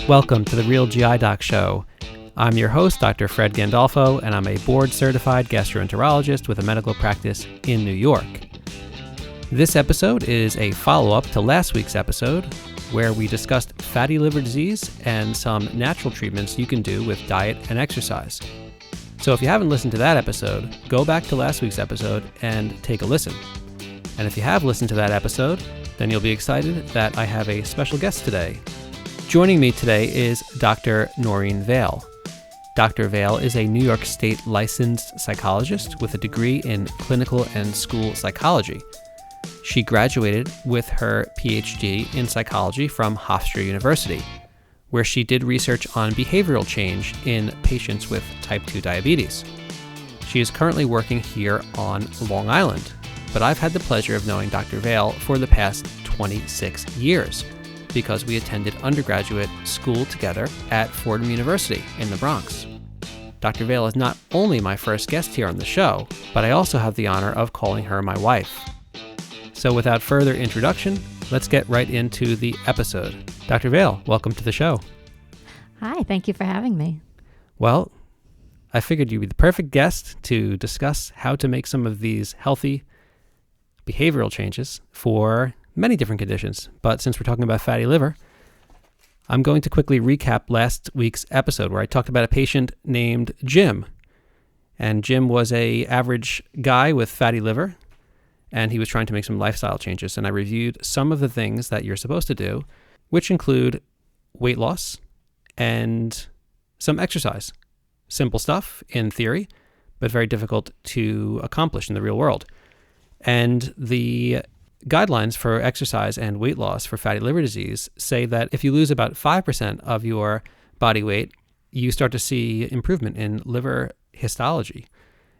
Welcome to the Real GI Doc Show. I'm your host, Dr. Fred Gandolfo, and I'm a board-certified gastroenterologist with a medical practice in New York. This episode is a follow-up to last week's episode, where we discussed fatty liver disease and some natural treatments you can do with diet and exercise. So if you haven't listened to that episode, go back to last week's episode and take a listen. And if you have listened to that episode, then you'll be excited that I have a special guest today. Joining me today is Dr. Noreen Vail. Dr. Vail is a New York State licensed psychologist with a degree in clinical and school psychology. She graduated with her PhD in psychology from Hofstra University, where she did research on behavioral change in patients with type 2 diabetes. She is currently working here on Long Island, but I've had the pleasure of knowing Dr. Vail for the past 26 years because we attended undergraduate school together at Fordham University in the Bronx. Dr. Vail is not only my first guest here on the show, but I also have the honor of calling her my wife. So without further introduction, let's get right into the episode. Dr. Vail, welcome to the show. Hi, thank you for having me. Well, I figured you'd be the perfect guest to discuss how to make some of these healthy behavioral changes for many different conditions. But since we're talking about fatty liver, I'm going to quickly recap last week's episode where I talked about a patient named Jim. And Jim was an average guy with fatty liver, and he was trying to make some lifestyle changes. And I reviewed some of the things that you're supposed to do, which include weight loss and some exercise. Simple stuff in theory, but very difficult to accomplish in the real world. And the guidelines for exercise and weight loss for fatty liver disease say that if you lose about 5% of your body weight, you start to see improvement in liver histology.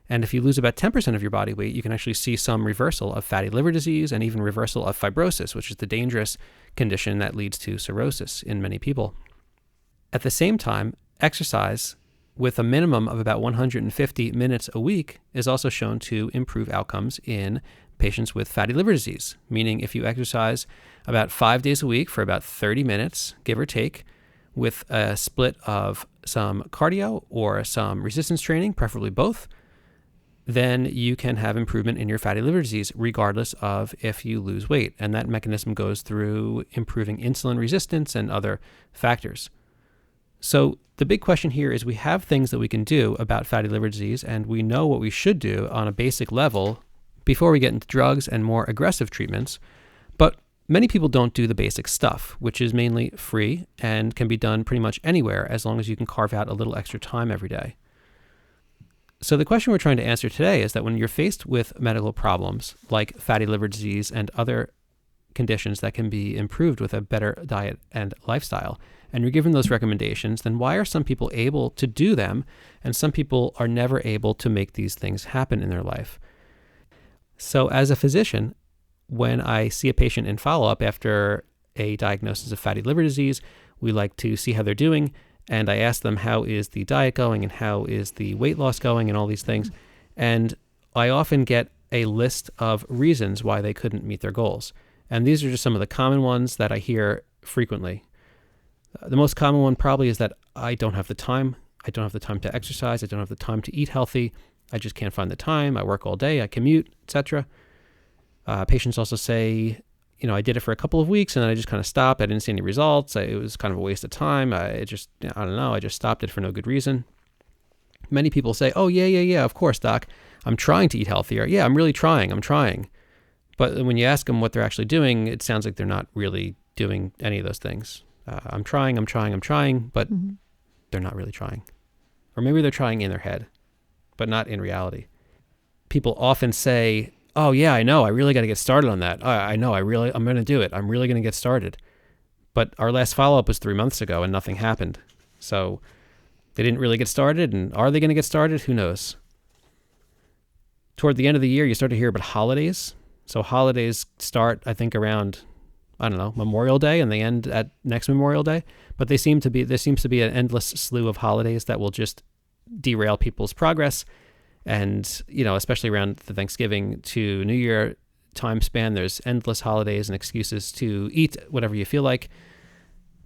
And if you lose about 10% of your body weight, you can actually see some reversal of fatty liver disease and even reversal of fibrosis, which is the dangerous condition that leads to cirrhosis in many people. At the same time, exercise with a minimum of about 150 minutes a week is also shown to improve outcomes in patients with fatty liver disease, meaning if you exercise about 5 days a week for about 30 minutes, give or take, with a split of some cardio or some resistance training, preferably both, then you can have improvement in your fatty liver disease regardless of if you lose weight. And that mechanism goes through improving insulin resistance and other factors. So the big question here is we have things that we can do about fatty liver disease, and we know what we should do on a basic level before we get into drugs and more aggressive treatments. But many people don't do the basic stuff, which is mainly free and can be done pretty much anywhere as long as you can carve out a little extra time every day. So the question we're trying to answer today is that when you're faced with medical problems like fatty liver disease and other conditions that can be improved with a better diet and lifestyle, and you're given those recommendations, then why are some people able to do them and some people are never able to make these things happen in their life? So as a physician, when I see a patient in follow-up after a diagnosis of fatty liver disease, we like to see how they're doing, and I ask them how is the diet going and how is the weight loss going and all these things. And I often get a list of reasons why they couldn't meet their goals. And these are just some of the common ones that I hear frequently. The most common one probably is that I don't have the time. I don't have the time to exercise. I don't have the time to eat healthy. I just can't find the time. I work all day. I commute, etc. Patients also say, I did it for a couple of weeks and then I just kind of stopped. I didn't see any results. It was kind of a waste of time. I just stopped it for no good reason. Many people say, oh, yeah, of course, doc. I'm trying to eat healthier. Yeah, I'm really trying. I'm trying. But when you ask them what they're actually doing, it sounds like they're not really doing any of those things. I'm trying, but they're not really trying. Or maybe they're trying in their head, but not in reality. People often say, oh yeah, I know, I really got to get started on that. I'm going to do it. I'm really going to get started. But our last follow-up was 3 months ago and nothing happened. So they didn't really get started, and are they going to get started? Who knows? Toward the end of the year, you start to hear about holidays. So holidays start, I think, around, Memorial Day, and they end at next Memorial Day. But there seems to be an endless slew of holidays that will just derail people's progress. And, especially around the Thanksgiving to New Year time span, there's endless holidays and excuses to eat whatever you feel like.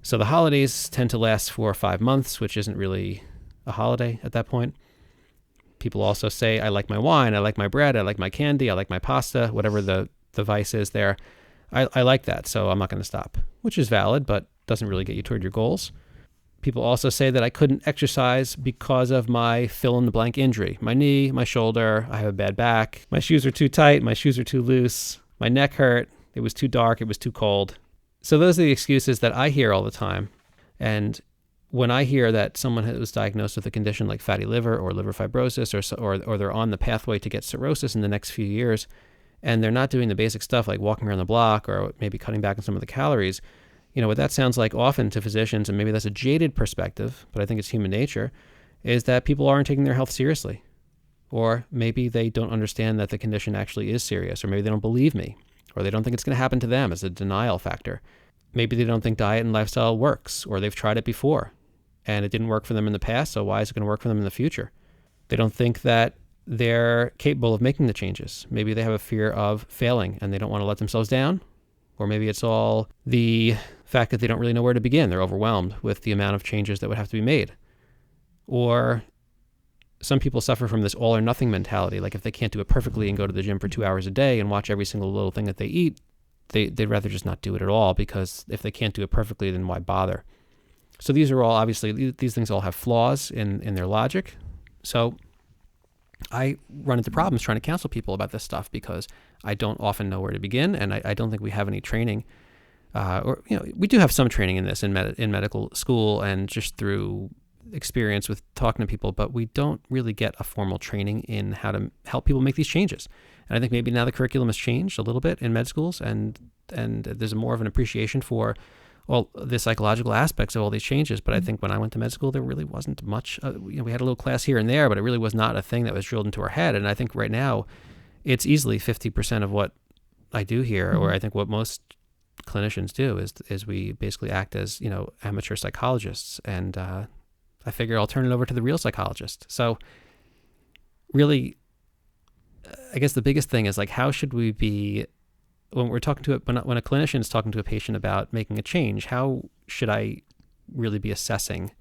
So the holidays tend to last 4 or 5 months, which isn't really a holiday at that point. People also say, I like my wine, I like my bread, I like my candy, I like my pasta, whatever the vice is there. I like that, so I'm not going to stop, which is valid, but doesn't really get you toward your goals. People also say that I couldn't exercise because of my fill-in-the-blank injury. My knee, my shoulder, I have a bad back, my shoes are too tight, my shoes are too loose, my neck hurt, it was too dark, it was too cold. So those are the excuses that I hear all the time. And when I hear that someone was diagnosed with a condition like fatty liver or liver fibrosis, or they're on the pathway to get cirrhosis in the next few years, and they're not doing the basic stuff like walking around the block or maybe cutting back on some of the calories, what that sounds like often to physicians, and maybe that's a jaded perspective, but I think it's human nature, is that people aren't taking their health seriously. Or maybe they don't understand that the condition actually is serious, or maybe they don't believe me, or they don't think it's going to happen to them as a denial factor. Maybe they don't think diet and lifestyle works, or they've tried it before and it didn't work for them in the past, so why is it going to work for them in the future? They don't think that they're capable of making the changes. Maybe they have a fear of failing and they don't want to let themselves down. Or maybe it's all the fact that they don't really know where to begin. They're overwhelmed with the amount of changes that would have to be made. Or some people suffer from this all or nothing mentality. Like if they can't do it perfectly and go to the gym for 2 hours a day and watch every single little thing that they eat, they'd rather just not do it at all, because if they can't do it perfectly, then why bother? So these are all, obviously, these things all have flaws in their logic. So I run into problems trying to counsel people about this stuff because I don't often know where to begin, and I don't think we have any training. We do have some training in this in medical school and just through experience with talking to people, but we don't really get a formal training in how to help people make these changes. And I think maybe now the curriculum has changed a little bit in med schools, and there's more of an appreciation for all the psychological aspects of all these changes. But I think when I went to med school, there really wasn't much. We had a little class here and there, but it really was not a thing that was drilled into our head. And I think right now, it's easily 50% of what I do here, or I think what most clinicians do is we basically act as amateur psychologists. And I figure I'll turn it over to the real psychologist. So really, I guess the biggest thing is like, how should we be when we're talking to when a clinician is talking to a patient about making a change? How should I really be assessing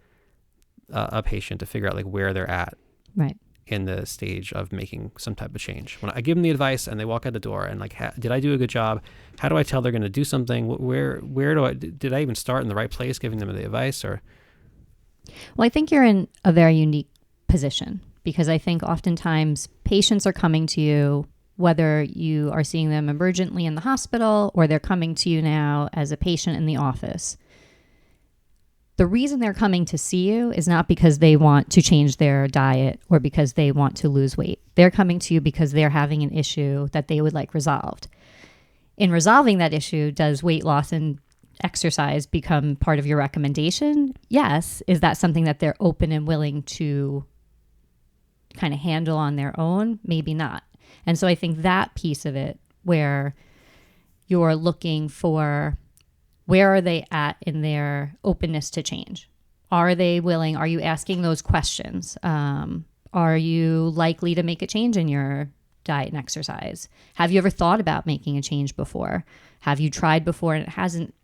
a patient to figure out like where they're at Right. in the stage of making some type of change? When I give them the advice and they walk out the door and like, did I do a good job? How do I tell they're going to do something? Where did I even start in the right place giving them the advice? Or Well, I think you're in a very unique position, because I think oftentimes patients are coming to you, whether you are seeing them emergently in the hospital or they're coming to you now as a patient in the office. The reason they're coming to see you is not because they want to change their diet or because they want to lose weight. They're coming to you because they're having an issue that they would like resolved. In resolving that issue, does weight loss and exercise become part of your recommendation? Yes. Is that something that they're open and willing to kind of handle on their own? Maybe not. And so I think that piece of it, where you're looking for where are they at in their openness to change? Are they willing? Are you asking those questions? Are you likely to make a change in your diet and exercise? Have you ever thought about making a change before? Have you tried before and it hasn't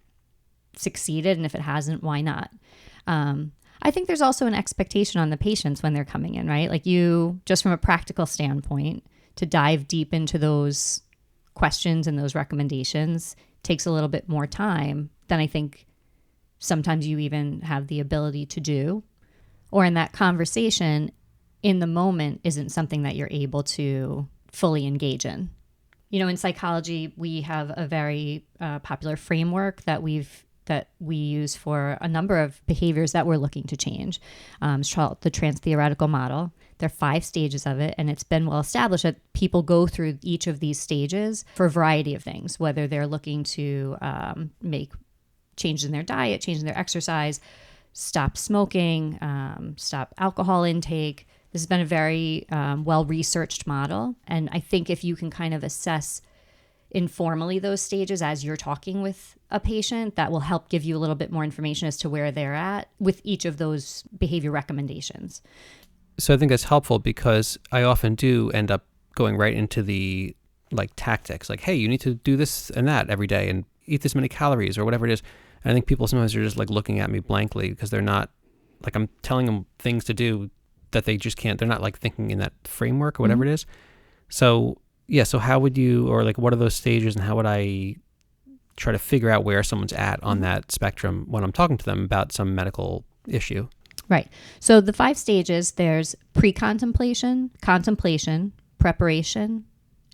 succeeded? And if it hasn't, why not? I think there's also an expectation on the patients when they're coming in, right? Like you, just from a practical standpoint, to dive deep into those questions and those recommendations takes a little bit more time than I think sometimes you even have the ability to do. Or in that conversation, in the moment, isn't something that you're able to fully engage in. In psychology, we have a very popular framework that we use for a number of behaviors that we're looking to change. It's called the Transtheoretical Model. There are 5 stages of it, and it's been well established that people go through each of these stages for a variety of things, whether they're looking to make changes in their diet, change in their exercise, stop smoking, stop alcohol intake. This has been a very well-researched model, and I think if you can kind of assess informally those stages as you're talking with a patient, that will help give you a little bit more information as to where they're at with each of those behavior recommendations. so I think that's helpful because I often do end up going right into the like tactics, like, hey, you need to do this and that every day. And eat this many calories or whatever it is. And I think people sometimes are just like looking at me blankly because they're not, like, I'm telling them things to do that they just can't, they're not like thinking in that framework or whatever it is. So yeah, so how would you, or like what are those stages and how would I try to figure out where someone's at on that spectrum when I'm talking to them about some medical issue? Right. So the 5 stages, there's pre-contemplation, contemplation, preparation,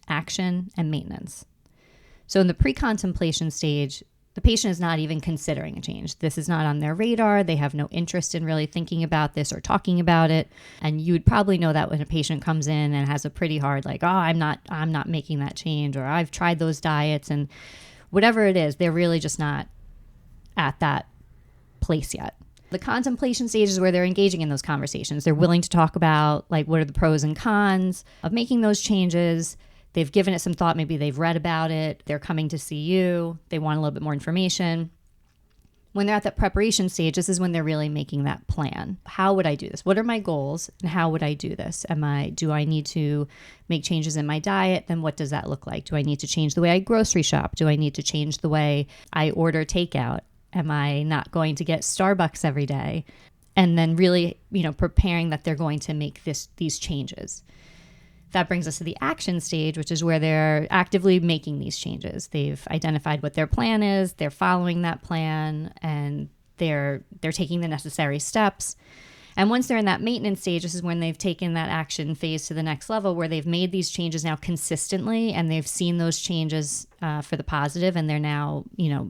action, and maintenance. So in the pre-contemplation stage, the patient is not even considering a change. This is not on their radar. They have no interest in really thinking about this or talking about it. And you would probably know that when a patient comes in and has a pretty hard, like, oh, I'm not making that change, or I've tried those diets, and whatever it is, they're really just not at that place yet. The contemplation stage is where they're engaging in those conversations. They're willing to talk about, like, what are the pros and cons of making those changes. They've given it some thought. Maybe they've read about it. They're coming to see you. They want a little bit more information. When they're at that preparation stage, this is when they're really making that plan. How would I do this? What are my goals? And how would I do this? Do I need to make changes in my diet? Then what does that look like? Do I need to change the way I grocery shop? Do I need to change the way I order takeout? Am I not going to get Starbucks every day? And then really, preparing that they're going to make these changes. That brings us to the action stage, which is where they're actively making these changes. They've identified what their plan is, they're following that plan, and they're taking the necessary steps. And once they're in that maintenance stage, this is when they've taken that action phase to the next level, where they've made these changes now consistently, and they've seen those changes for the positive, and they're now,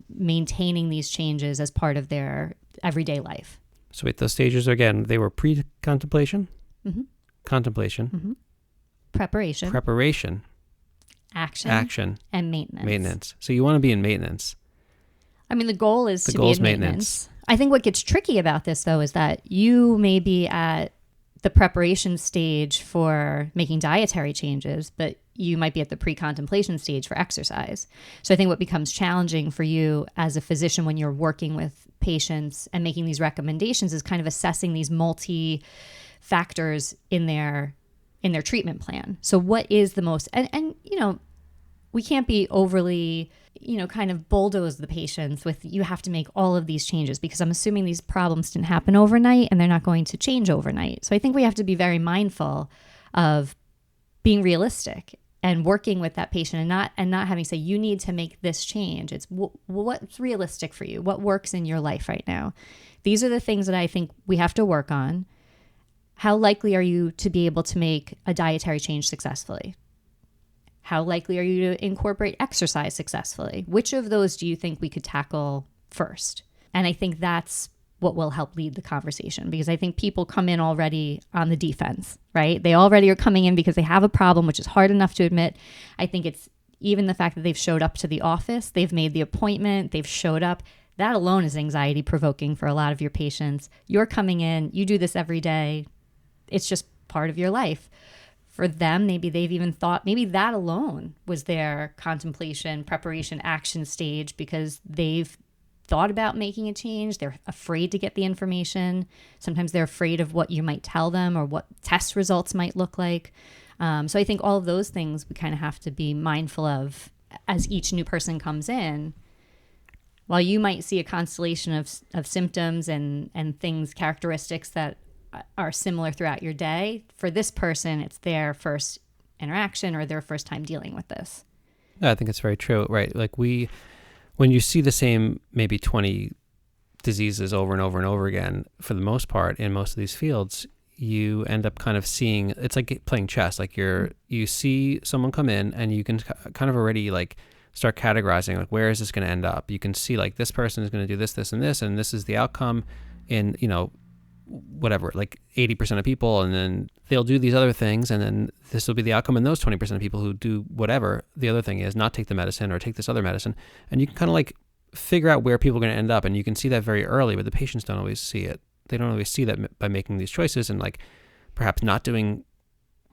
maintaining these changes as part of their everyday life. So wait, those stages are, again, they were pre-contemplation, contemplation, preparation, action, and maintenance. So you want to be in maintenance. I mean, the goal is to be in maintenance. I think what gets tricky about this, though, is that you may be at the preparation stage for making dietary changes, but you might be at the pre-contemplation stage for exercise. So I think what becomes challenging for you as a physician when you're working with patients and making these recommendations is kind of assessing these multi-factors in their treatment plan. So what is the most, and we can't be overly, kind of bulldoze the patients with, you have to make all of these changes, because I'm assuming these problems didn't happen overnight and they're not going to change overnight. So I think we have to be very mindful of being realistic and working with that patient and not having to say, you need to make this change. It's what's realistic for you, what works in your life right now. These are the things that I think we have to work on. How likely are you to be able to make a dietary change successfully? How likely are you to incorporate exercise successfully? Which of those do you think we could tackle first? And I think that's what will help lead the conversation, because I think people come in already on the defense, right? They already are coming in because they have a problem, which is hard enough to admit. I think it's even the fact that they've showed up to the office, they've made the appointment, they've showed up. That alone is anxiety provoking for a lot of your patients. You're coming in, you do this every day. It's just part of your life. For them, maybe they've even thought, maybe that alone was their contemplation, preparation, action stage, because they've thought about making a change. They're afraid to get the information. Sometimes they're afraid of what you might tell them or what test results might look like. So I think all of those things we kind of have to be mindful of as each new person comes in. While you might see a constellation of symptoms and things, characteristics that are similar throughout your day, for this person, it's their first interaction or their first time dealing with this. Yeah, I think it's very true, right? Like when you see the same maybe 20 diseases over and over and over again, for the most part, in most of these fields, you end up kind of seeing, it's like playing chess. Like you see someone come in and you can kind of already like start categorizing, like, where is this going to end up? You can see like this person is going to do this, this, and this is the outcome in, whatever, like 80% of people, and then they'll do these other things, and then this will be the outcome in those 20% of people who do whatever the other thing is, not take the medicine or take this other medicine. And you can kind of like figure out where people are going to end up, and you can see that very early, but the patients don't always see it. They don't always see that by making these choices and like perhaps not doing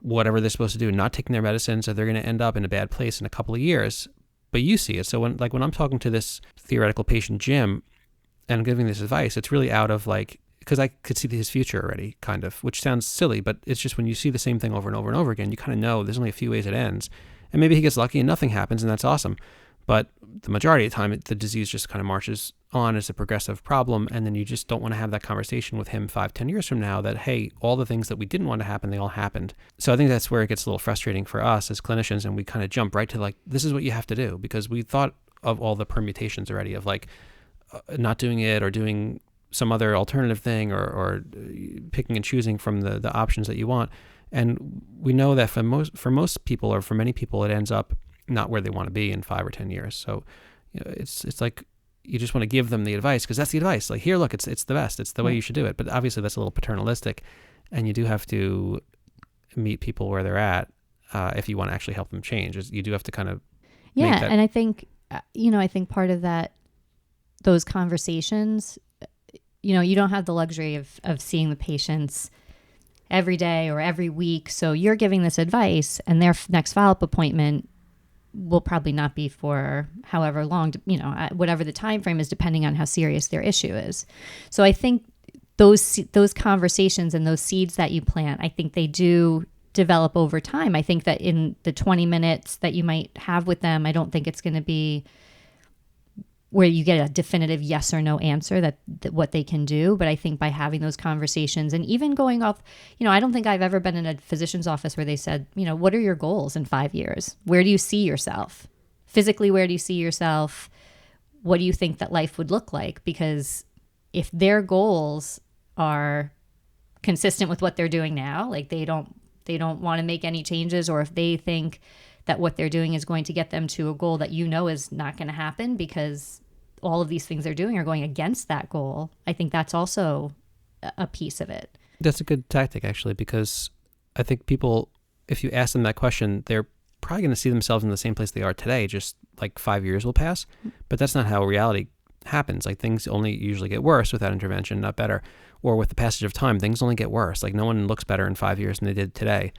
whatever they're supposed to do, not taking their medicine, so they're going to end up in a bad place in a couple of years. But you see it. So when I'm talking to this theoretical patient, Jim, and I'm giving this advice, it's really out of like, because I could see his future already, kind of, which sounds silly, but it's just when you see the same thing over and over and over again, you kind of know there's only a few ways it ends. And maybe he gets lucky and nothing happens, and that's awesome. But the majority of the time, the disease just kind of marches on as a progressive problem. And then you just don't want to have that conversation with him 5-10 years from now that, hey, all the things that we didn't want to happen, they all happened. So I think that's where it gets a little frustrating for us as clinicians. And we kind of jump right to like, this is what you have to do, because we thought of all the permutations already of like not doing it or doing some other alternative thing or picking and choosing from the options that you want. And we know that for most people, or for many people, it ends up not where they want to be in 5 or 10 years. So, it's like you just want to give them the advice because that's the advice. Like, here, look, it's the best. It's the way you should do it. But obviously, that's a little paternalistic, and you do have to meet people where they're at if you want to actually help them change. You do have to kind of and I think I think part of that, those conversations, you don't have the luxury of seeing the patients every day or every week. So you're giving this advice, and their next follow-up appointment will probably not be for however long, whatever the time frame is, depending on how serious their issue is. So I think those conversations and those seeds that you plant, I think they do develop over time. I think that in the 20 minutes that you might have with them, I don't think it's going to be where you get a definitive yes or no answer that what they can do. But I think by having those conversations and even going off, I don't think I've ever been in a physician's office where they said, what are your goals in 5 years? Where do you see yourself? Physically, where do you see yourself? What do you think that life would look like? Because if their goals are consistent with what they're doing now, like they don't want to make any changes, or if they think that what they're doing is going to get them to a goal that is not going to happen because all of these things they're doing are going against that goal, I think that's also a piece of it. That's a good tactic, actually, because I think people, if you ask them that question, they're probably going to see themselves in the same place they are today, just like 5 years will pass. But that's not how reality happens. Like, things only usually get worse without intervention, not better. Or with the passage of time, things only get worse. Like, no one looks better in 5 years than they did today.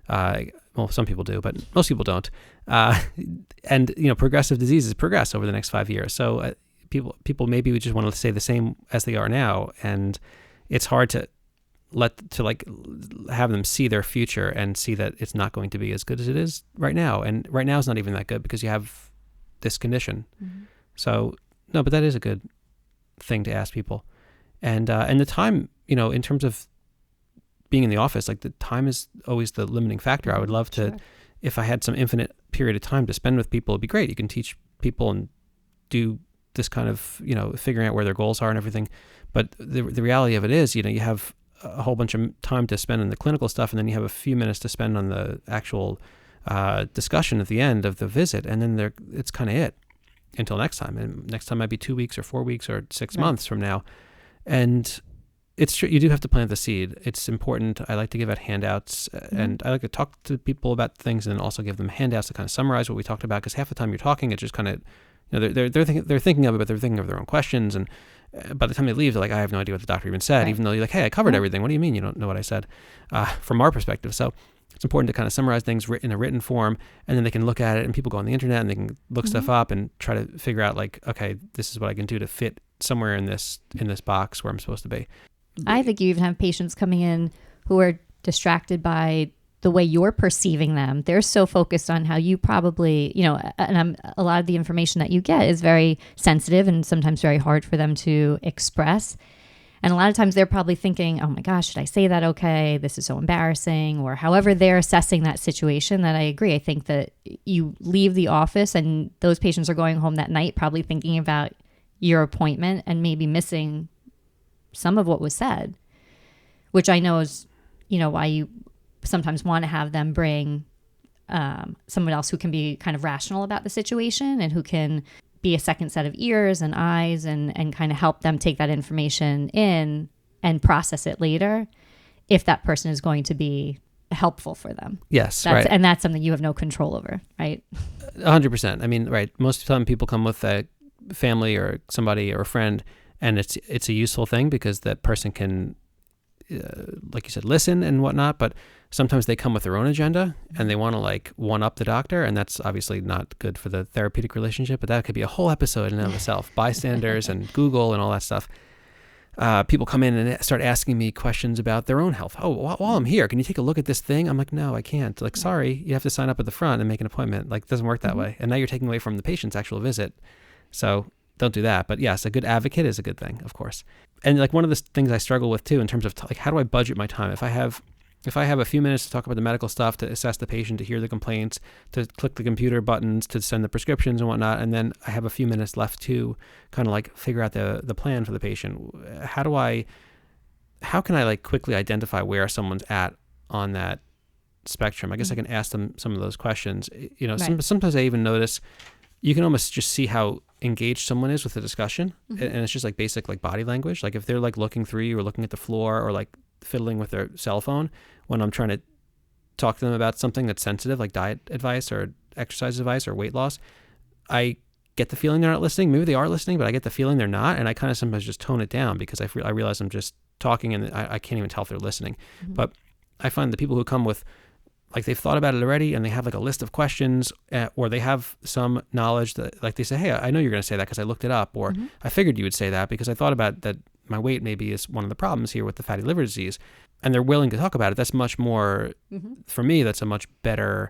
Well, some people do, but most people don't. And progressive diseases progress over the next 5 years. So people maybe just want to stay the same as they are now, and it's hard to have them see their future and see that it's not going to be as good as it is right now. And right now is not even that good because you have this condition. Mm-hmm. So no, but that is a good thing to ask people. And the time, in terms of being in the office, like, the time is always the limiting factor. I would love to, if I had some infinite period of time to spend with people, it'd be great. You can teach people and do this kind of, figuring out where their goals are and everything. But the reality of it is, you have a whole bunch of time to spend on the clinical stuff, and then you have a few minutes to spend on the actual discussion at the end of the visit. And then it's kind of it until next time. And next time might be 2 weeks or 4 weeks or 6 months from now. And it's true, you do have to plant the seed. It's important. I like to give out handouts, and I like to talk to people about things and then also give them handouts to kind of summarize what we talked about, because half the time you're talking, it's just kind of, they're thinking of it, but they're thinking of their own questions. And by the time they leave, they're like, I have no idea what the doctor even said, even though you're like, hey, I covered everything. What do you mean you don't know what I said? From our perspective. So it's important to kind of summarize things in a written form, and then they can look at it, and people go on the internet and they can look stuff up and try to figure out, like, okay, this is what I can do to fit somewhere in this box where I'm supposed to be. I think you even have patients coming in who are distracted by the way you're perceiving them. They're so focused on how you probably, and a lot of the information that you get is very sensitive and sometimes very hard for them to express. And a lot of times they're probably thinking, oh my gosh, should I say that? Okay, this is so embarrassing, or however they're assessing that situation. That I agree. I think that you leave the office and those patients are going home that night probably thinking about your appointment and maybe missing some of what was said, which I know is, why you sometimes want to have them bring someone else who can be kind of rational about the situation and who can be a second set of ears and eyes and kind of help them take that information in and process it later if that person is going to be helpful for them. Yes, right. And that's something you have no control over, right? 100%. I mean, right. Most of the time people come with a family or somebody or a friend, and it's a useful thing because that person can, like you said, listen and whatnot. But sometimes they come with their own agenda and they want to like one up the doctor, and that's obviously not good for the therapeutic relationship. But that could be a whole episode in and of itself: bystanders and Google and all that stuff. people come in and start asking me questions about their own health. Oh, while I'm here, can you take a look at this thing? I'm like, no, I can't. Like, sorry, you have to sign up at the front and make an appointment. Like, it doesn't work that way. And now you're taking away from the patient's actual visit. So don't do that. But yes, a good advocate is a good thing, of course. And like one of the things I struggle with too, in terms of like, how do I budget my time? If I have a few minutes to talk about the medical stuff, to assess the patient, to hear the complaints, to click the computer buttons, to send the prescriptions and whatnot, and then I have a few minutes left to kind of like figure out the plan for the patient, how can I like quickly identify where someone's at on that spectrum? I guess I can ask them some of those questions. You know, Right. sometimes I even notice you can almost just see how engaged someone is with the discussion. And it's just like basic like body language. Like if they're like looking through you or looking at the floor or like fiddling with their cell phone when I'm trying to talk to them about something that's sensitive, like diet advice or exercise advice or weight loss, I get the feeling they're not listening. Maybe they are listening, but I get the feeling they're not. And I kind of sometimes just tone it down because I realize I'm just talking and I can't even tell if they're listening. But I find the people who come with, like they've thought about it already and they have like a list of questions or they have some knowledge that like they say, hey, I know you're going to say that because I looked it up, or I figured you would say that because I thought about that my weight maybe is one of the problems here with the fatty liver disease, and they're willing to talk about it. That's much more, for me, that's a much better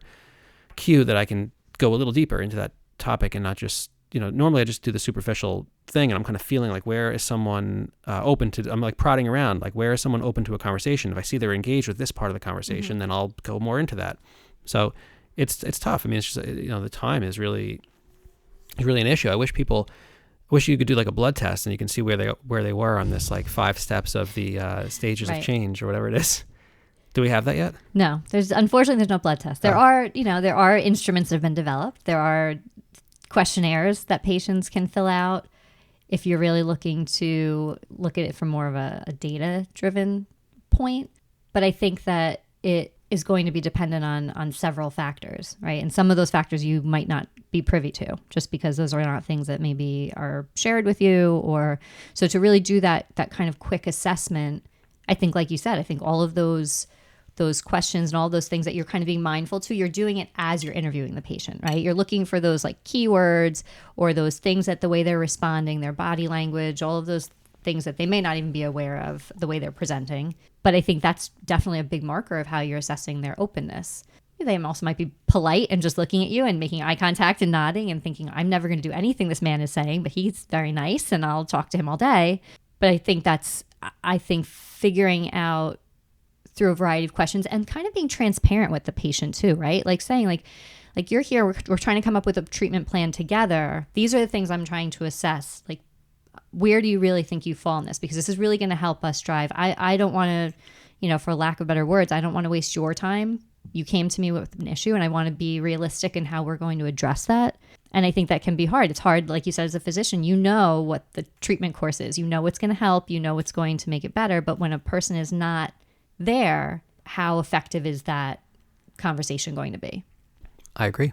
cue that I can go a little deeper into that topic and not just, you know, normally I just do the superficial thing and I'm kind of feeling like, where is someone open to, I'm like prodding around, like where is someone open to a conversation? If I see they're engaged with this part of the conversation, then I'll go more into that. So it's tough. I mean, it's just, you know, the time is really an issue. I wish you could do like a blood test and you can see where they were on this like 5 steps of the stages of change or whatever it is. Do we have that yet? No, unfortunately there's no blood test. There are instruments that have been developed. There are questionnaires that patients can fill out if you're really looking to look at it from more of a data-driven point. But I think that it is going to be dependent on several factors, right? And some of those factors you might not be privy to just because those are not things that maybe are shared with you. Or so to really do that kind of quick assessment, I think, like you said, I think all of those questions and all those things that you're kind of being mindful to, you're doing it as you're interviewing the patient, right? You're looking for those like keywords or those things that the way they're responding, their body language, all of those things that they may not even be aware of the way they're presenting. But I think that's definitely a big marker of how you're assessing their openness. They also might be polite and just looking at you and making eye contact and nodding and thinking, I'm never going to do anything this man is saying, but he's very nice and I'll talk to him all day. But I think figuring out through a variety of questions and kind of being transparent with the patient too, right? Like saying like you're here, we're trying to come up with a treatment plan together. These are the things I'm trying to assess. Like, where do you really think you fall in this? Because this is really going to help us drive. I don't want to, you know, for lack of better words, I don't want to waste your time. You came to me with an issue and I want to be realistic in how we're going to address that. And I think that can be hard. It's hard, like you said, as a physician, you know what the treatment course is. You know what's going to help. You know what's going to make it better. But when a person is not there, how effective is that conversation going to be? I agree.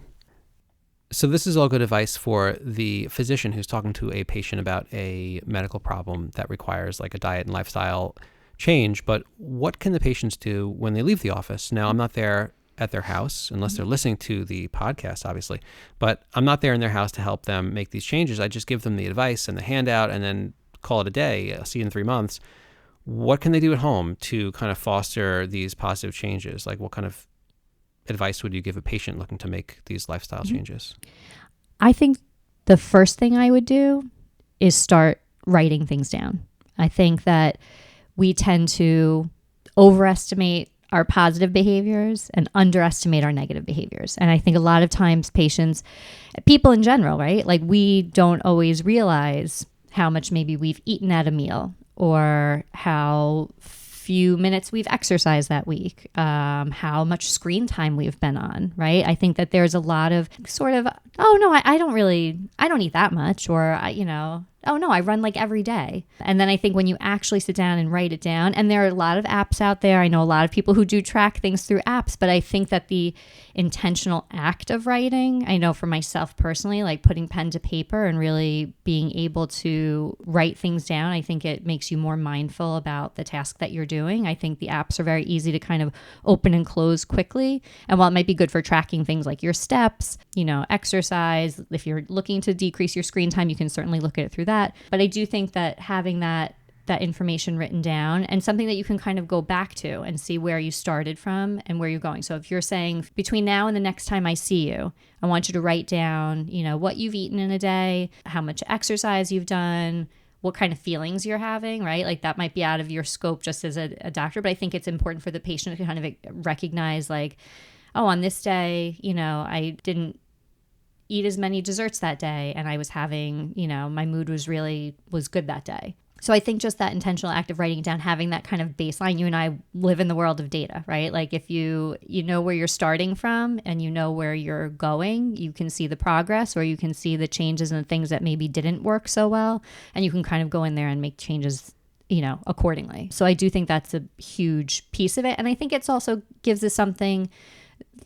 So this is all good advice for the physician who's talking to a patient about a medical problem that requires like a diet and lifestyle change. But what can the patients do when they leave the office? Now, I'm not there at their house unless they're listening to the podcast, obviously, but I'm not there in their house to help them make these changes. I just give them the advice and the handout and then call it a day. I'll see you in 3 months. What can they do at home to kind of foster these positive changes? Like what kind of advice would you give a patient looking to make these lifestyle changes? I think the first thing I would do is start writing things down. I think that we tend to overestimate our positive behaviors and underestimate our negative behaviors. And I think a lot of times people in general, right? Like we don't always realize how much maybe we've eaten at a meal or how few minutes we've exercised that week, how much screen time we've been on, right? I think that there's a lot of sort of, oh no, I don't eat that much, or, oh no, I run like every day. And then I think when you actually sit down and write it down, and there are a lot of apps out there. I know a lot of people who do track things through apps, but I think that the intentional act of writing, I know for myself personally, like putting pen to paper and really being able to write things down, I think it makes you more mindful about the task that you're doing. I think the apps are very easy to kind of open and close quickly. And while it might be good for tracking things like your steps, exercise, if you're looking to decrease your screen time, you can certainly look at it through that. But I do think that having that that information written down and something that you can kind of go back to and see where you started from and where you're going. So if you're saying between now and the next time I see you, I want you to write down, what you've eaten in a day, how much exercise you've done, what kind of feelings you're having, right? Like that might be out of your scope just as a doctor, but I think it's important for the patient to kind of recognize like, oh, on this day, I didn't eat as many desserts that day and I was having, my mood was good that day. So I think just that intentional act of writing it down, having that kind of baseline, you and I live in the world of data, right? Like if you know where you're starting from and you know where you're going, you can see the progress or you can see the changes and the things that maybe didn't work so well. And you can kind of go in there and make changes, accordingly. So I do think that's a huge piece of it. And I think it's also gives us something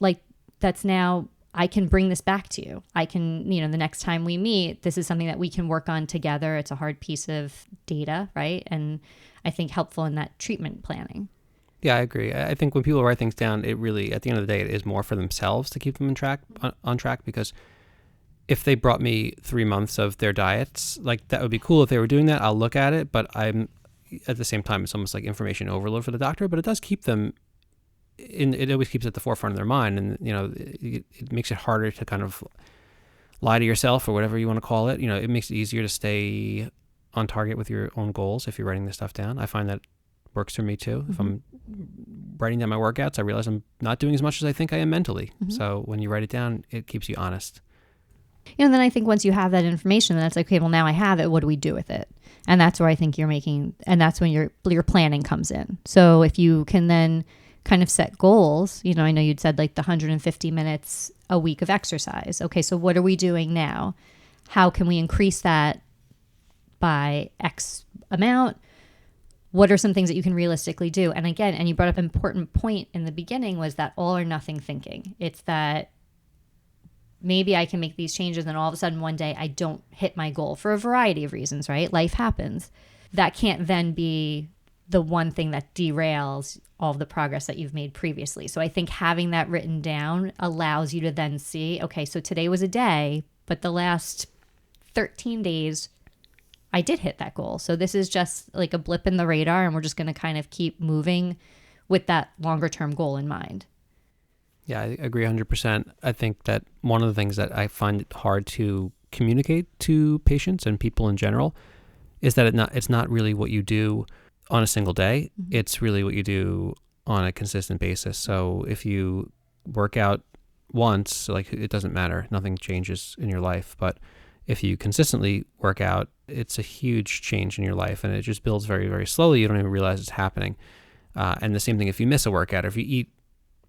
like that's now I can bring this back to you. I can, the next time we meet, this is something that we can work on together. It's a hard piece of data, right? And I think helpful in that treatment planning. Yeah, I agree. I think when people write things down, it really, at the end of the day, it is more for themselves to keep them on track, because if they brought me 3 months of their diets, like that would be cool if they were doing that. I'll look at it, but I'm at the same time, it's almost like information overload for the doctor, but it does keep them it always keeps it at the forefront of their mind, and it makes it harder to kind of lie to yourself or whatever you want to call it. It makes it easier to stay on target with your own goals if you're writing this stuff down. I find that works for me too. Mm-hmm. If I'm writing down my workouts, I realize I'm not doing as much as I think I am mentally. Mm-hmm. So when you write it down, it keeps you honest. And then I think once you have that information, then it's like, okay, well now I have it. What do we do with it? And that's where I think and that's when your planning comes in. So if you can then kind of set goals, I know you'd said like the 150 minutes a week of exercise. Okay, so what are we doing now? How can we increase that by X amount? What are some things that you can realistically do? And again, and you brought up an important point in the beginning was that all or nothing thinking. It's that maybe I can make these changes and all of a sudden one day I don't hit my goal for a variety of reasons, right? Life happens. That can't then be the one thing that derails all of the progress that you've made previously. So I think having that written down allows you to then see, okay, so today was a day, but the last 13 days, I did hit that goal. So this is just like a blip in the radar, and we're just going to kind of keep moving with that longer term goal in mind. Yeah, I agree 100%. I think that one of the things that I find it hard to communicate to patients and people in general is that it's not really what you do on a single day. Mm-hmm. It's really what you do on a consistent basis. So if you work out once, like it doesn't matter, nothing changes in your life. But if you consistently work out, it's a huge change in your life, and it just builds very, very slowly. You don't even realize it's happening. And the same thing if you miss a workout, or if you eat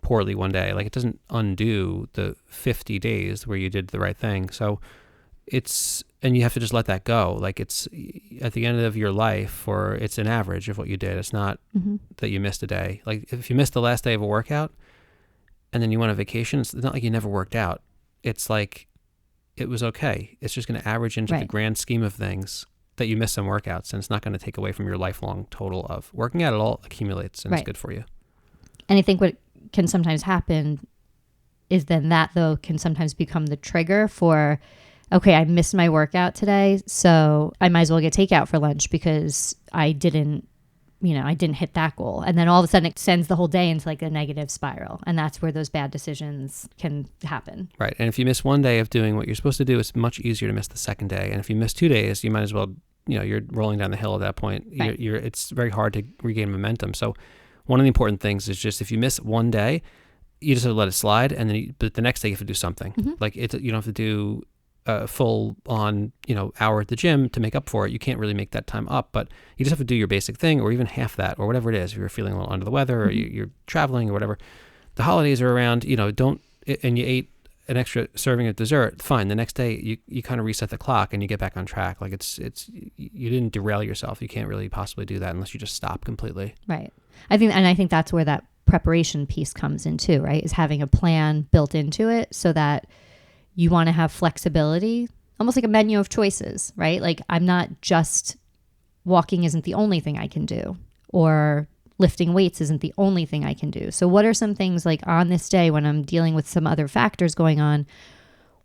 poorly one day, like it doesn't undo the 50 days where you did the right thing. So and you have to just let that go. Like it's at the end of your life, or it's an average of what you did. It's not mm-hmm. that you missed a day. Like if you missed the last day of a workout and then you went on vacation, it's not like you never worked out. It's like it was okay. It's just going to average into the grand scheme of things that you missed some workouts, and it's not going to take away from your lifelong total of working out. It all accumulates, and it's good for you. And I think what can sometimes happen is then that though can sometimes become the trigger for, okay, I missed my workout today, so I might as well get takeout for lunch because I didn't hit that goal. And then all of a sudden it sends the whole day into like a negative spiral. And that's where those bad decisions can happen. Right. And if you miss one day of doing what you're supposed to do, it's much easier to miss the second day. And if you miss 2 days, you might as well, you're rolling down the hill at that point. Right. It's very hard to regain momentum. So one of the important things is just if you miss one day, you just have to let it slide. And then but the next day you have to do something. Mm-hmm. Like you don't have to do full on, hour at the gym to make up for it. You can't really make that time up, but you just have to do your basic thing, or even half that, or whatever it is. If you're feeling a little under the weather, or you're traveling or whatever, the holidays are around, and you ate an extra serving of dessert, fine. The next day you kind of reset the clock and you get back on track. Like you didn't derail yourself. You can't really possibly do that unless you just stop completely. Right. I think that's where that preparation piece comes in too, right? Is having a plan built into it so that you want to have flexibility, almost like a menu of choices, right? Like I'm not just walking isn't the only thing I can do, or lifting weights isn't the only thing I can do. So what are some things like on this day when I'm dealing with some other factors going on?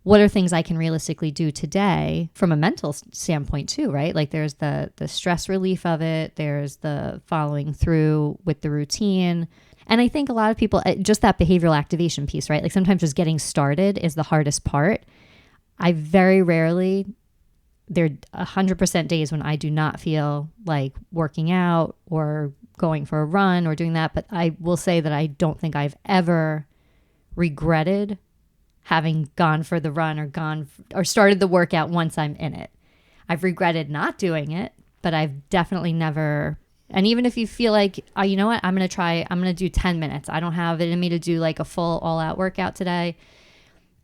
what are things I can realistically do today from a mental standpoint too, right? Like there's the stress relief of it. There's the following through with the routine. And I think a lot of people, just that behavioral activation piece, right? Like sometimes just getting started is the hardest part. I very rarely, there are 100% days when I do not feel like working out or going for a run or doing that. But I will say that I don't think I've ever regretted having gone for the run or started the workout once I'm in it. I've regretted not doing it, but I've definitely never. And even if you feel like, oh, you know what, I'm going to do 10 minutes. I don't have it in me to do like a full all out workout today.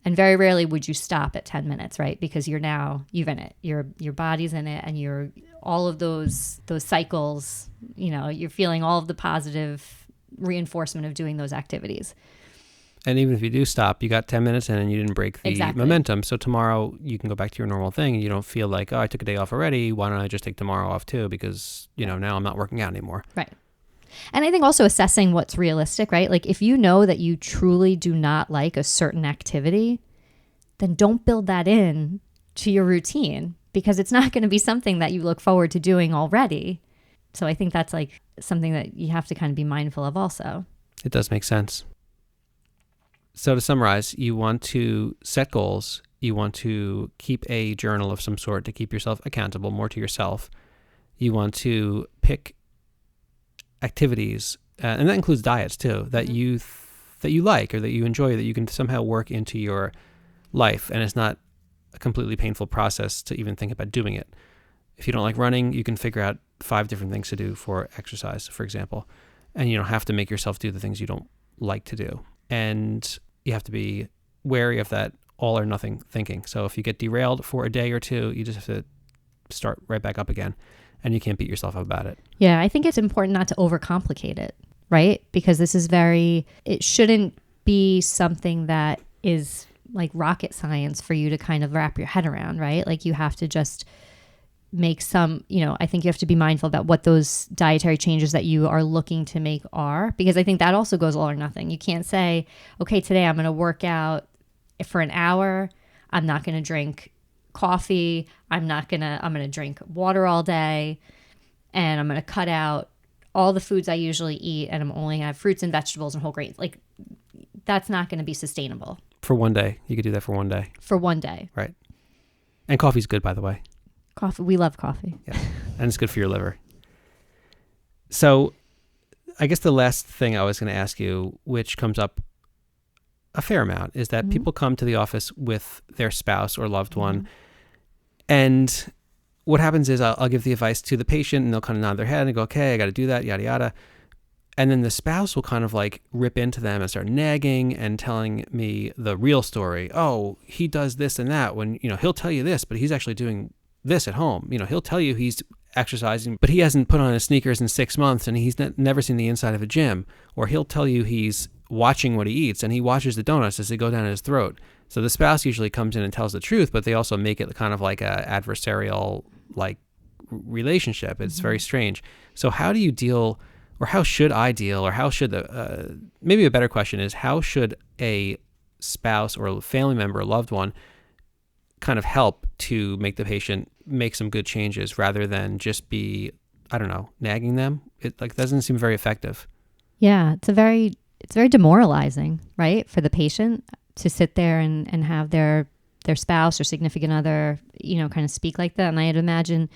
And very rarely would you stop at 10 minutes, right? Because you're in it. Your body's in it, and you're all of those cycles, you're feeling all of the positive reinforcement of doing those activities. And even if you do stop, you got 10 minutes in and you didn't break the momentum. So tomorrow you can go back to your normal thing and you don't feel like, oh, I took a day off already. Why don't I just take tomorrow off too? Because, now I'm not working out anymore. Right. And I think also assessing what's realistic, right? Like if you know that you truly do not like a certain activity, then don't build that in to your routine, because it's not going to be something that you look forward to doing already. So I think that's like something that you have to kind of be mindful of also. It does make sense. So to summarize, you want to set goals. You want to keep a journal of some sort to keep yourself accountable more to yourself. You want to pick activities, and that includes diets too, that you like or that you enjoy, that you can somehow work into your life, and it's not a completely painful process to even think about doing it. If you don't like running, you can figure out 5 different things to do for exercise, for example, and you don't have to make yourself do the things you don't like to do. And you have to be wary of that all or nothing thinking. So if you get derailed for a day or two, you just have to start right back up again, and you can't beat yourself up about it. Yeah, I think it's important not to overcomplicate it, right? Because this is it shouldn't be something that is like rocket science for you to kind of wrap your head around, right? Like you have to just make some, I think you have to be mindful about what those dietary changes that you are looking to make are, because I think that also goes all or nothing. You can't say, okay, today I'm going to work out for an hour. I'm not going to drink coffee. I'm going to drink water all day, and I'm going to cut out all the foods I usually eat, and I'm only going to have fruits and vegetables and whole grains. Like that's not going to be sustainable. For one day. You could do that for one day. For one day. Right. And coffee's good, by the way. Coffee. We love coffee. Yeah. And it's good for your liver. So I guess the last thing I was going to ask you, which comes up a fair amount, is that people come to the office with their spouse or loved one. And what happens is I'll give the advice to the patient, and they'll kind of nod their head and go, okay, I got to do that, yada, yada. And then the spouse will kind of like rip into them and start nagging and telling me the real story. Oh, he does this and that when, he'll tell you this, but he's actually doing this at home. He'll tell you he's exercising, but he hasn't put on his sneakers in 6 months, and he's never seen the inside of a gym. Or he'll tell you he's watching what he eats, and he watches the donuts as they go down his throat. So the spouse usually comes in and tells the truth, but they also make it kind of like a adversarial like relationship. It's very strange. So how do you deal, or how should I deal, or how should maybe a better question is, how should a spouse or a family member, a loved one, kind of help to make the patient make some good changes rather than just be, I don't know, nagging them? It doesn't seem very effective. Yeah, it's very demoralizing, right, for the patient to sit there and have their spouse or significant other, kind of speak like that. And I'd imagine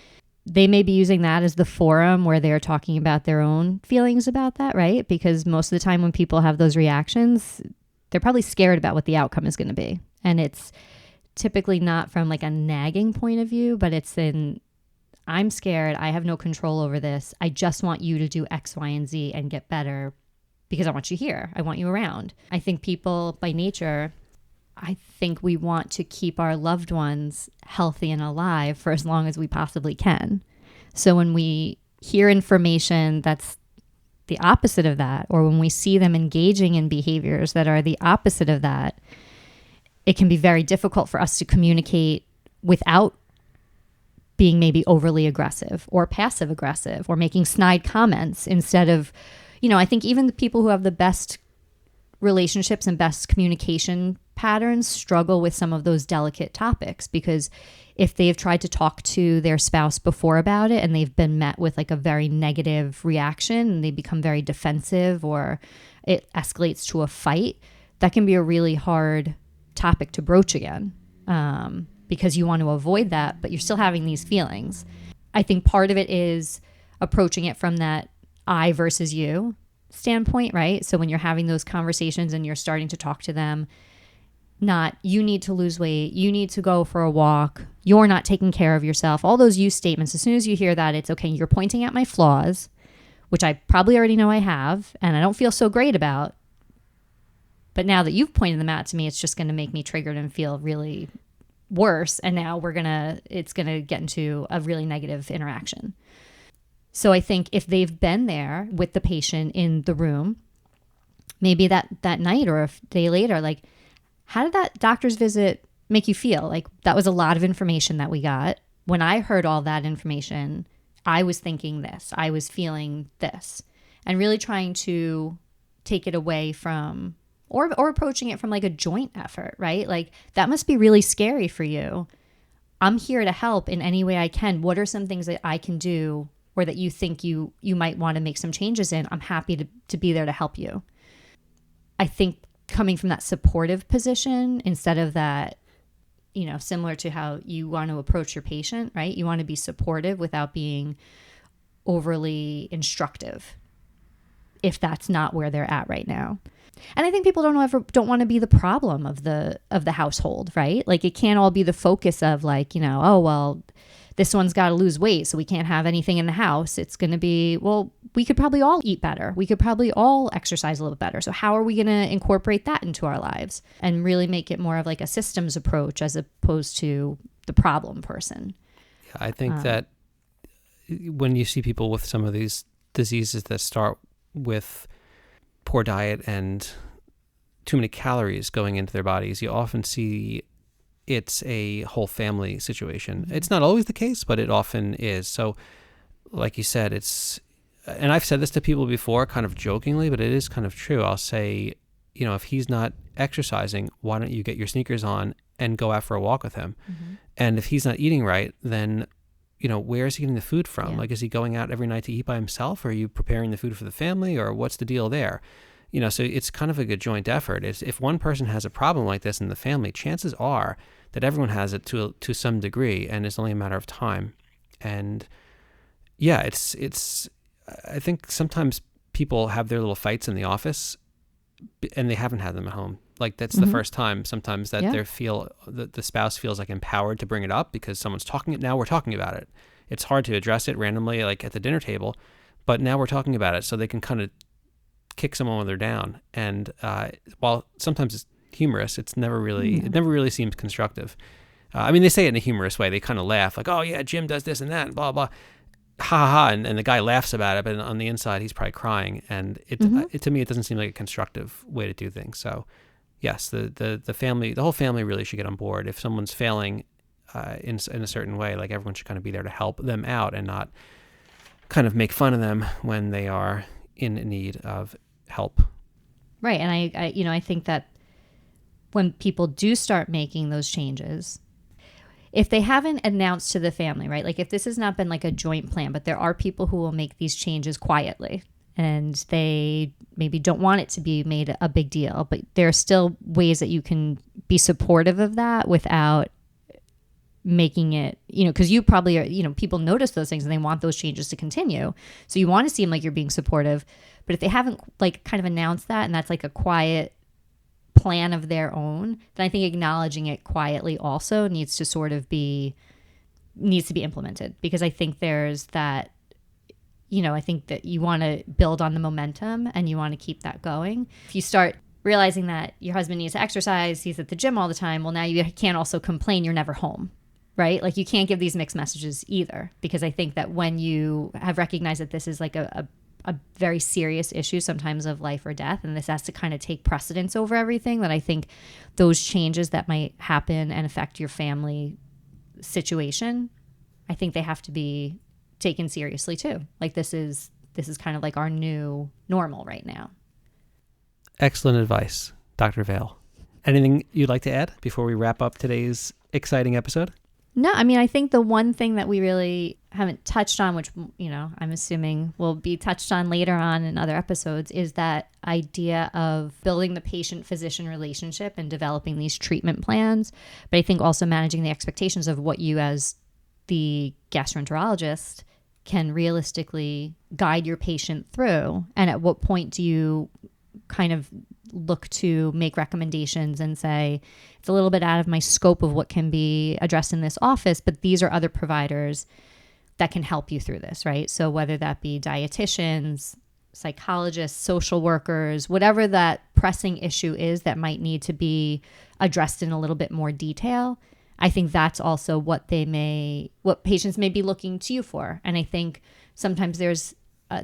they may be using that as the forum where they're talking about their own feelings about that, right? Because most of the time when people have those reactions, they're probably scared about what the outcome is going to be. And it's typically not from like a nagging point of view, but it's I'm scared. I have no control over this. I just want you to do X, Y, and Z and get better because I want you here. I want you around. I think people by nature, I think we want to keep our loved ones healthy and alive for as long as we possibly can. So when we hear information that's the opposite of that, or when we see them engaging in behaviors that are the opposite of that, it can be very difficult for us to communicate without being maybe overly aggressive or passive aggressive or making snide comments instead of, I think even the people who have the best relationships and best communication patterns struggle with some of those delicate topics, because if they've tried to talk to their spouse before about it and they've been met with like a very negative reaction and they become very defensive, or it escalates to a fight, that can be a really hard topic to broach again, because you want to avoid that, but you're still having these feelings. I think part of it is approaching it from that I versus you standpoint, right? So when you're having those conversations and you're starting to talk to them, not you need to lose weight, you need to go for a walk, you're not taking care of yourself, all those you statements. As soon as you hear that, it's okay, you're pointing at my flaws, which I probably already know I have and I don't feel so great about. But now that you've pointed them out to me, it's just going to make me triggered and feel really worse. And now it's going to get into a really negative interaction. So I think if they've been there with the patient in the room, maybe that night or a day later, like, how did that doctor's visit make you feel? Like, that was a lot of information that we got. When I heard all that information, I was thinking this, I was feeling this, and really trying to take it away from, or approaching it from like a joint effort, right? Like, that must be really scary for you. I'm here to help in any way I can. What are some things that I can do, or that you think you might want to make some changes in? I'm happy to be there to help you. I think coming from that supportive position instead of that, similar to how you want to approach your patient, right? You want to be supportive without being overly instructive, if that's not where they're at right now. And I think people don't want to be the problem of the household, right? Like, it can't all be the focus of like, oh, well, this one's got to lose weight, so we can't have anything in the house. It's going to be, well, we could probably all eat better. We could probably all exercise a little better. So how are we going to incorporate that into our lives and really make it more of like a systems approach as opposed to the problem person? Yeah, I think that when you see people with some of these diseases that start with poor diet and too many calories going into their bodies, you often see it's a whole family situation. It's not always the case, but it often is. So like you said, and I've said this to people before kind of jokingly, but it is kind of true. I'll say, if he's not exercising, why don't you get your sneakers on and go out for a walk with him? Mm-hmm. And if he's not eating right, then, where is he getting the food from? Yeah. Like, is he going out every night to eat by himself? Or are you preparing the food for the family? Or what's the deal there? So it's kind of a good joint effort. If one person has a problem like this in the family, chances are that everyone has it to some degree, and it's only a matter of time. And yeah, it's. I think sometimes people have their little fights in the office, and they haven't had them at home. Like, that's the first time sometimes that the spouse feels like empowered to bring it up because someone's talking it. Now we're talking about it. It's hard to address it randomly, like at the dinner table, but now we're talking about it, so they can kind of kick someone when they're down. And while sometimes it's humorous, it never really seems constructive. They say it in a humorous way. They kind of laugh, like, oh yeah, Jim does this and that, and blah blah, ha ha ha, and the guy laughs about it, but on the inside he's probably crying. And to me, it doesn't seem like a constructive way to do things. So yes, the whole family really should get on board. If someone's failing in a certain way, like, everyone should kind of be there to help them out and not kind of make fun of them when they are in need of help. Right. And I think that when people do start making those changes, if they haven't announced to the family, right? Like, if this has not been like a joint plan, but there are people who will make these changes quietly and they maybe don't want it to be made a big deal, but there are still ways that you can be supportive of that without making it, because you probably are, people notice those things and they want those changes to continue. So you want to seem like you're being supportive, but if they haven't like kind of announced that, and that's like a quiet plan of their own, then I think acknowledging it quietly also needs to be implemented, because I think there's that, I think that you want to build on the momentum and you want to keep that going. If you start realizing that your husband needs to exercise, he's at the gym all the time, well, now you can't also complain you're never home, right? Like, you can't give these mixed messages either, because I think that when you have recognized that this is like a very serious issue, sometimes of life or death, and this has to kind of take precedence over everything, that I think those changes that might happen and affect your family situation, I think they have to be taken seriously too. Like, this is kind of like our new normal right now. Excellent advice, Dr. Vail. Anything you'd like to add before we wrap up today's exciting episode? No, I mean, I think the one thing that we really haven't touched on, which, I'm assuming will be touched on later on in other episodes, is that idea of building the patient-physician relationship and developing these treatment plans. But I think also managing the expectations of what you as the gastroenterologist can realistically guide your patient through. And at what point do you kind of look to make recommendations and say, it's a little bit out of my scope of what can be addressed in this office, but these are other providers that can help you through this, right? So whether that be dietitians, psychologists, social workers, whatever that pressing issue is that might need to be addressed in a little bit more detail, I think that's also what patients may be looking to you for. And I think sometimes there's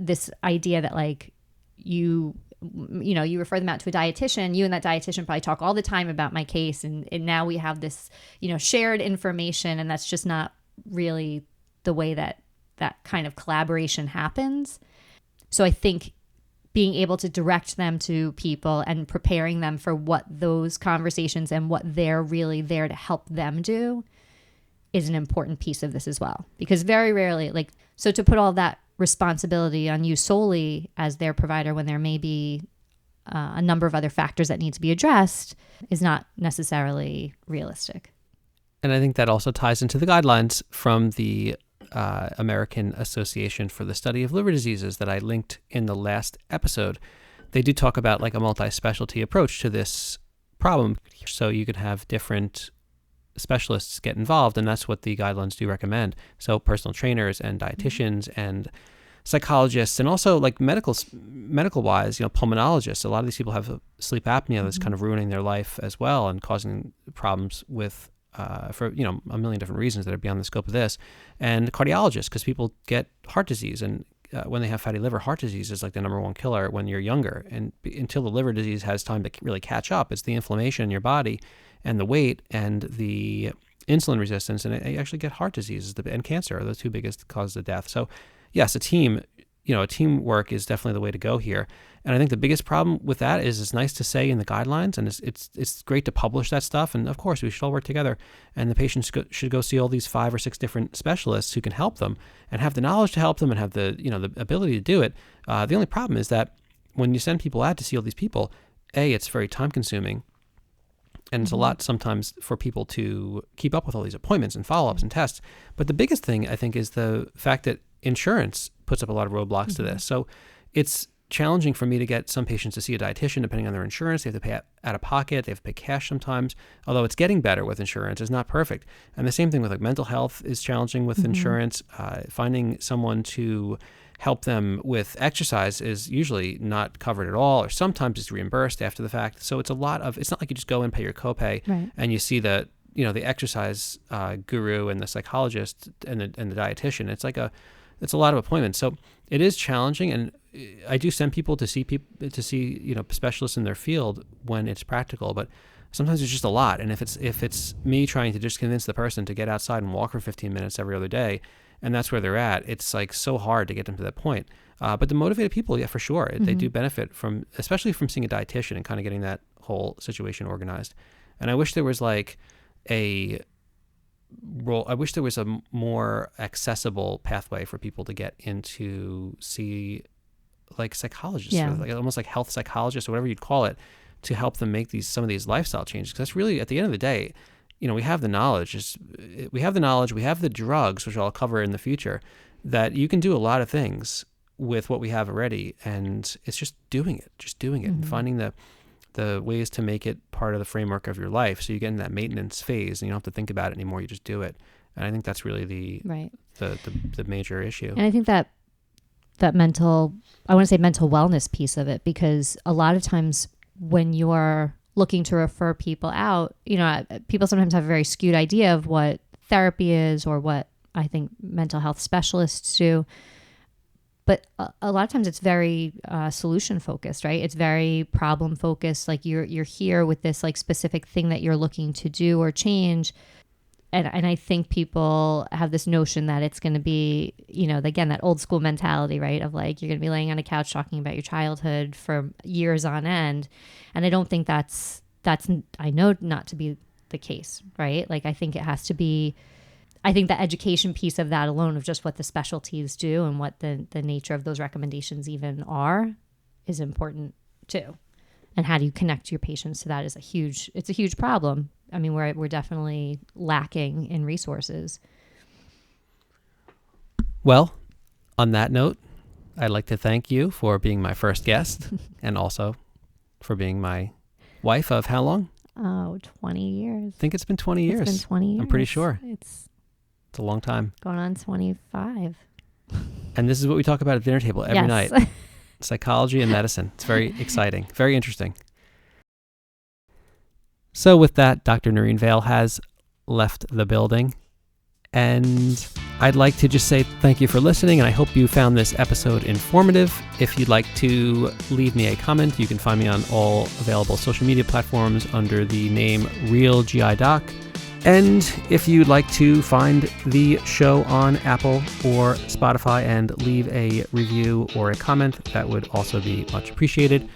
this idea that like you refer them out to a dietitian, you and that dietitian probably talk all the time about my case. And now we have this, shared information, and that's just not really the way that kind of collaboration happens. So I think being able to direct them to people and preparing them for what those conversations and what they're really there to help them do is an important piece of this as well. Because very rarely, so to put all that responsibility on you solely as their provider when there may be a number of other factors that need to be addressed is not necessarily realistic. And I think that also ties into the guidelines from the American Association for the Study of Liver Diseases that I linked in the last episode. They do talk about like a multi-specialty approach to this problem. So you could have different specialists get involved, and that's what the guidelines do recommend. So personal trainers and dietitians and psychologists, and also like medical wise, pulmonologists. A lot of these people have sleep apnea that's kind of ruining their life as well and causing problems with for a million different reasons that are beyond the scope of this. And cardiologists, because people get heart disease, and when they have fatty liver, heart disease is like the number one killer when you're younger. And until the liver disease has time to really catch up, it's the inflammation in your body and the weight and the insulin resistance, and you actually get heart disease and cancer are the two biggest causes of death. So yes, teamwork is definitely the way to go here. And I think the biggest problem with that is it's nice to say in the guidelines, and it's great to publish that stuff. And of course, we should all work together. And the patients should go see all these 5 or 6 different specialists who can help them and have the knowledge to help them and have the the ability to do it. The only problem is that when you send people out to see all these people, it's very time consuming. And it's a lot sometimes for people to keep up with all these appointments and follow-ups and tests. But the biggest thing, I think, is the fact that insurance puts up a lot of roadblocks to this. So it's challenging for me to get some patients to see a dietitian depending on their insurance. They have to pay out of pocket. They have to pay cash sometimes, although it's getting better with insurance. It's not perfect. And the same thing with like mental health is challenging with insurance. Finding someone to help them with exercise is usually not covered at all, or sometimes it's reimbursed after the fact. So it's not like you just go and pay your copay and you see the exercise guru and the psychologist and the dietitian. It's a lot of appointments. So it is challenging, and I do send people to see specialists in their field when it's practical, but sometimes it's just a lot. And if it's me trying to just convince the person to get outside and walk for 15 minutes every other day, and that's where they're at, it's like so hard to get them to that point. But the motivated people, yeah, for sure, they do benefit from, especially from seeing a dietitian and kind of getting that whole situation organized. And I wish there was a more accessible pathway for people to get into see like psychologists, or almost like health psychologists or whatever you'd call it, to help them make some of these lifestyle changes. Because that's really, at the end of the day, we have the knowledge. We have the drugs, which I'll cover in the future, that you can do a lot of things with what we have already. And it's just doing it and finding the ways to make it part of the framework of your life. So you get in that maintenance phase and you don't have to think about it anymore. You just do it. And I think that's really the major issue. And I think that mental wellness piece of it, because a lot of times when you're looking to refer people out, people sometimes have a very skewed idea of what therapy is or what I think mental health specialists do. But a lot of times it's very solution focused, right? It's very problem focused. Like you're here with this like specific thing that you're looking to do or change. and I think people have this notion that it's going to be, again, that old school mentality, right? Of like, you're going to be laying on a couch talking about your childhood for years on end. And I don't think that's I know not to be the case, right? Like, I think it has to be, I think the education piece of that alone, of just what the specialties do and what the nature of those recommendations even are, is important too. And how do you connect your patients to that it's a huge problem. I mean, we're definitely lacking in resources. Well, on that note, I'd like to thank you for being my first guest and also for being my wife of how long? 20 years. I think it's been 20 years. It's been 20 years. I'm pretty sure. It's a long time. Going on 25. And this is what we talk about at dinner table every night. Psychology and medicine. It's very exciting, very interesting. So with that, Dr. Noreen Vail has left the building. And I'd like to just say thank you for listening, and I hope you found this episode informative. If you'd like to leave me a comment, you can find me on all available social media platforms under the name Real GI Doc. And if you'd like to find the show on Apple or Spotify and leave a review or a comment, that would also be much appreciated.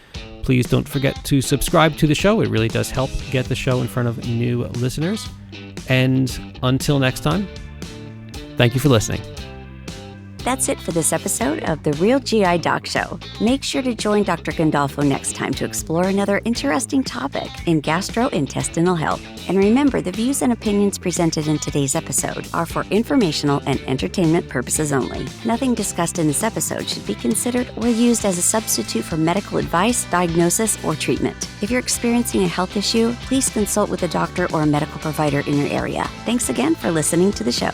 Please don't forget to subscribe to the show. It really does help get the show in front of new listeners. And until next time, thank you for listening. That's it for this episode of The Real GI Doc Show. Make sure to join Dr. Gandolfo next time to explore another interesting topic in gastrointestinal health. And remember, the views and opinions presented in today's episode are for informational and entertainment purposes only. Nothing discussed in this episode should be considered or used as a substitute for medical advice, diagnosis, or treatment. If you're experiencing a health issue, please consult with a doctor or a medical provider in your area. Thanks again for listening to the show.